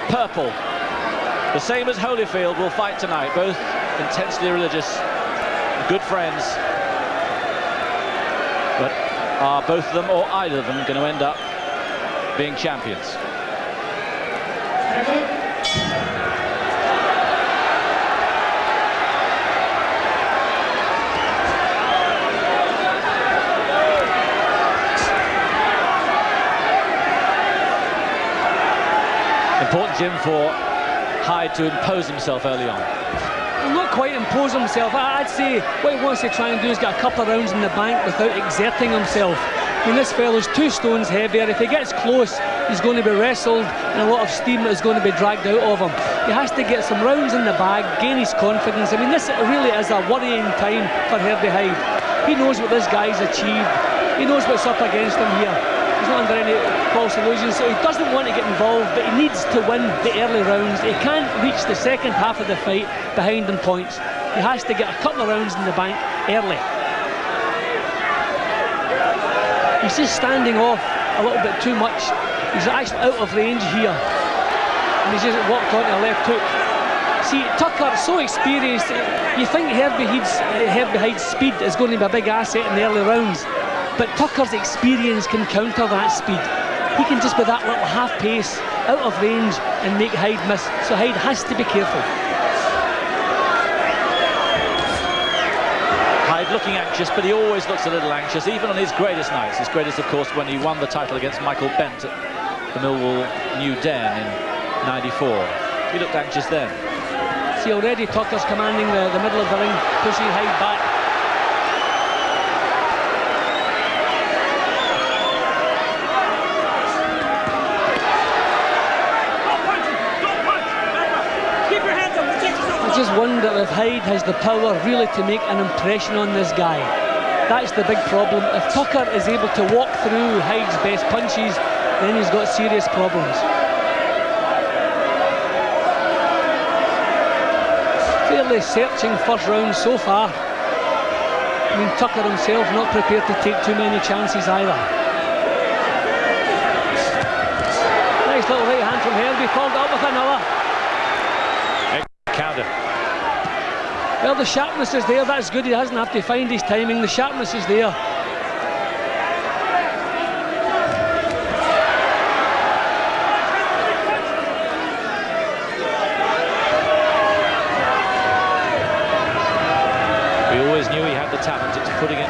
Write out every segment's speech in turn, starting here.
purple. The same as Holyfield will fight tonight, both intensely religious, good friends. But are both of them or either of them going to end up being champions? Important, Jim, for Hide to impose himself early on. Well, not quite impose himself. I'd say what he wants to try and do is get a couple of rounds in the bank without exerting himself. I mean, this fellow's 2 stones heavier. If he gets close, he's going to be wrestled, and a lot of steam is going to be dragged out of him. He has to get some rounds in the bag, gain his confidence. I mean, this really is a worrying time for Herbie Hide. He knows what this guy's achieved. He knows what's up against him here. He's not under any false illusions, so he doesn't want to get involved, but he needs to win the early rounds. He can't reach the second half of the fight behind in points. He has to get a couple of rounds in the bank early. He's just standing off a little bit too much. He's actually out of range here, and he's just walked onto a left hook. See, Tucker's so experienced. You think Herbie Hide's speed is going to be a big asset in the early rounds, but Tucker's experience can counter that speed. He can just, with that little half pace, out of range and make Hide miss. So Hide has to be careful. Hide looking anxious, but he always looks a little anxious, even on his greatest nights. His greatest, of course, when he won the title against Michael Bent at the Millwall New Den in '94. He looked anxious then. See, already Tucker's commanding the middle of the ring, pushing Hide back. I just wonder if Hide has the power really to make an impression on this guy. That's the big problem. If Tucker is able to walk through Hyde's best punches, then he's got serious problems. Fairly searching first round so far. I mean, Tucker himself not prepared to take too many chances either. Nice little right hand from Herbie, followed up with another. Counter. Well, the sharpness is there. That's good. He doesn't have to find his timing. The sharpness is there. We always knew he had the talent. It's putting it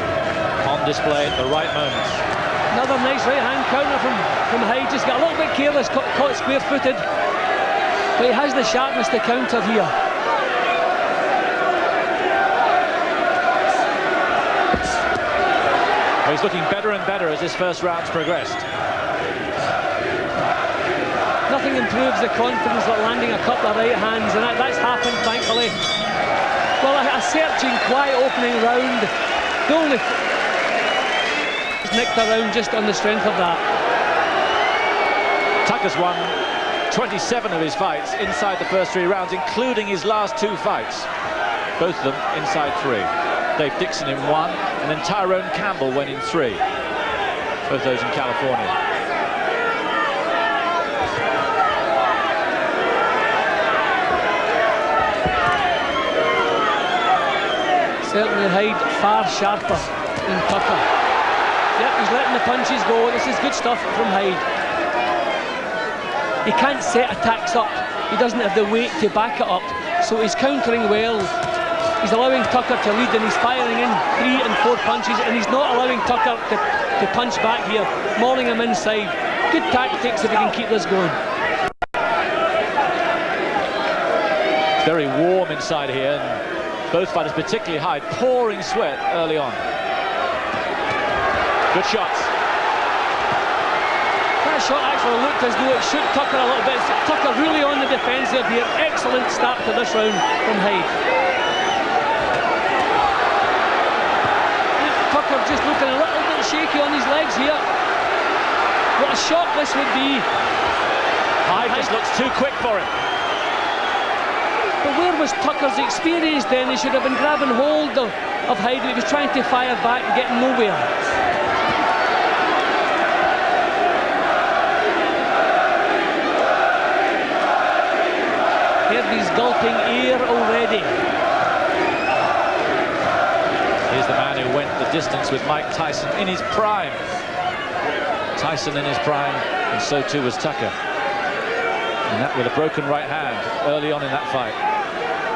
on display at the right moments. Another nice right hand counter from Hyde. Just got a little bit careless, caught square-footed. But he has the sharpness to counter here. Well, he's looking better and better as this first round's progressed. Nothing improves the confidence like landing a couple of right hands, and that's happened, thankfully. Well, a searching, quiet opening round. The only nicked around just on the strength of that. Tucker's won 27 of his fights inside the first 3 rounds, including his last 2 fights. Both of them inside 3. Dave Dixon in 1, and then Tyrone Campbell went in 3. Both those in California. Certainly Hyde far sharper than Tucker. Yep, he's letting the punches go. This is good stuff from Hyde. He can't set attacks up. He doesn't have the weight to back it up. So he's countering well. He's allowing Tucker to lead, and he's firing in 3 and 4 punches, and he's not allowing Tucker to punch back here, mauling him inside. Good tactics if he can keep this going. It's very warm inside here, and both fighters, particularly Hyde, pouring sweat early on. Good shots. That shot actually looked as though it shook Tucker a little bit. Tucker really on the defensive here. Excellent start to this round from Hyde. Tucker just looking a little bit shaky on his legs here. What a shock this would be. Hyde just looks too quick for him. But where was Tucker's experience then? He should have been grabbing hold of Hyde. He was trying to fire back and getting nowhere. Herbie's gulping air already. Here's the man who went the distance with Mike Tyson in his prime. Tyson in his prime, and so too was Tucker. And that with a broken right hand early on in that fight.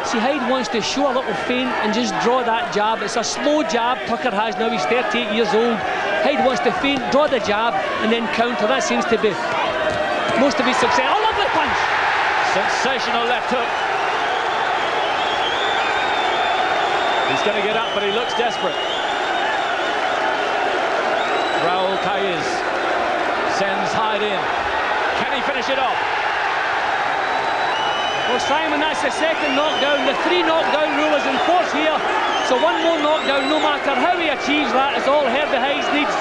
See, Hide wants to show a little feint and just draw that jab. It's a slow jab Tucker has now. He's 38 years old. Hide wants to feint, draw the jab, and then counter. That seems to be most of his success. Oh, lovely punch! Sensational left hook. He's going to get up, but he looks desperate. Raul Caiz sends Hide in. Can he finish it off? Well, Simon, that's the second knockdown. The 3 knockdown rule is in force here. So one more knockdown, no matter how he achieves that, is all Herbie Hide needs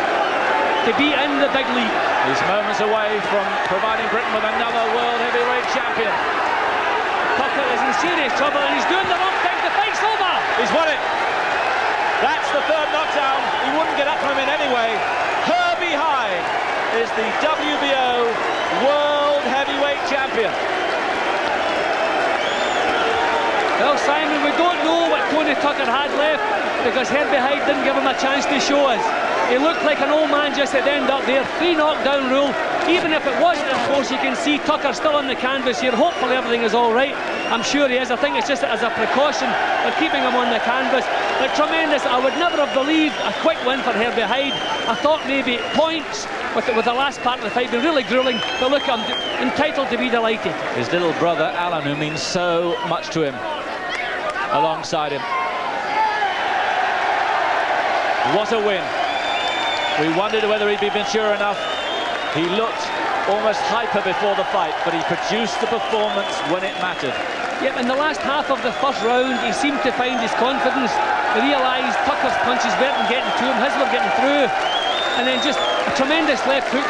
to be in the big league. He's moments away from providing Britain with another world heavyweight champion. Tucker is in serious trouble, and he's doing the wrong thing. The fight's over. He's won it. That's the third knockdown. He wouldn't get up from it anyway. Herbie Hide is the WBO World Heavyweight Champion. Well, Simon, we don't know what Tony Tucker had left because Herbie Hide didn't give him a chance to show us. He looked like an old man just at the end up there. 3 knockdown rule. Even if it wasn't in force, you can see Tucker still on the canvas here. Hopefully everything is all right. I'm sure he is. I think it's just as a precaution for keeping him on the canvas. But tremendous. I would never have believed a quick win for Herbie Hide. I thought maybe points with the last part of the fight been really grueling. But look, I'm entitled to be delighted. His little brother Alan, who means so much to him, alongside him. What a win. We wondered whether he'd be mature enough. He looked almost hyper before the fight, but he produced the performance when it mattered. Yep, in the last half of the first round, he seemed to find his confidence. He realised Tucker's punches weren't getting to him, his were getting through. And then just a tremendous left hook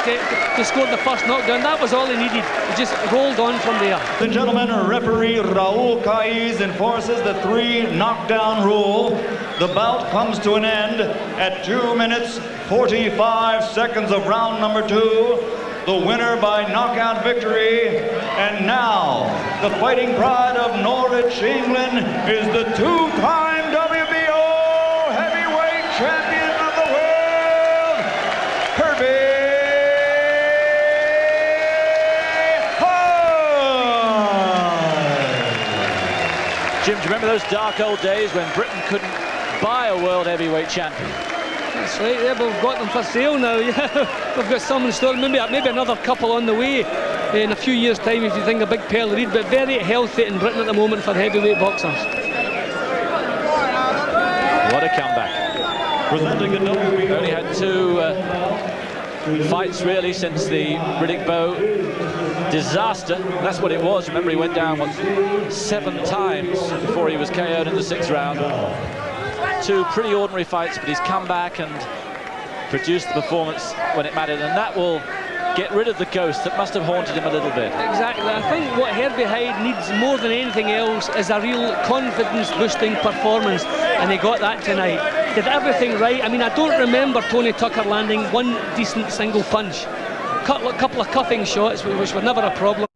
to score the first knockdown. That was all he needed. He just rolled on from there. The gentleman, referee Raul Caiz enforces the 3 knockdown rule. The bout comes to an end at 2 minutes 45 seconds of round number 2. The winner by knockout victory. And now, the fighting pride of Norwich, England, is the 2-time WBO heavyweight champion of the world, Herbie Hide. Jim, do you remember those dark old days when Britain couldn't buy a world heavyweight champion? That's right, yeah, we've got them for sale now. Yeah, we've got some in store, maybe another couple on the way in a few years' time if you think a big pair of Reed, but very healthy in Britain at the moment for heavyweight boxers. What a comeback. Presenting a WBO. Only had 2 fights really since the Riddick Bowe disaster. That's what it was. Remember, he went down 7 times before he was KO'd in the 6th round. 2 pretty ordinary fights, but he's come back and produced the performance when it mattered, and that will get rid of the ghost that must have haunted him a little bit. Exactly. I think what Herbie Hide needs more than anything else is a real confidence-boosting performance, and he got that tonight. Did everything right. I mean, I don't remember Tony Tucker landing 1 decent single punch. Couple of cuffing shots, which were never a problem.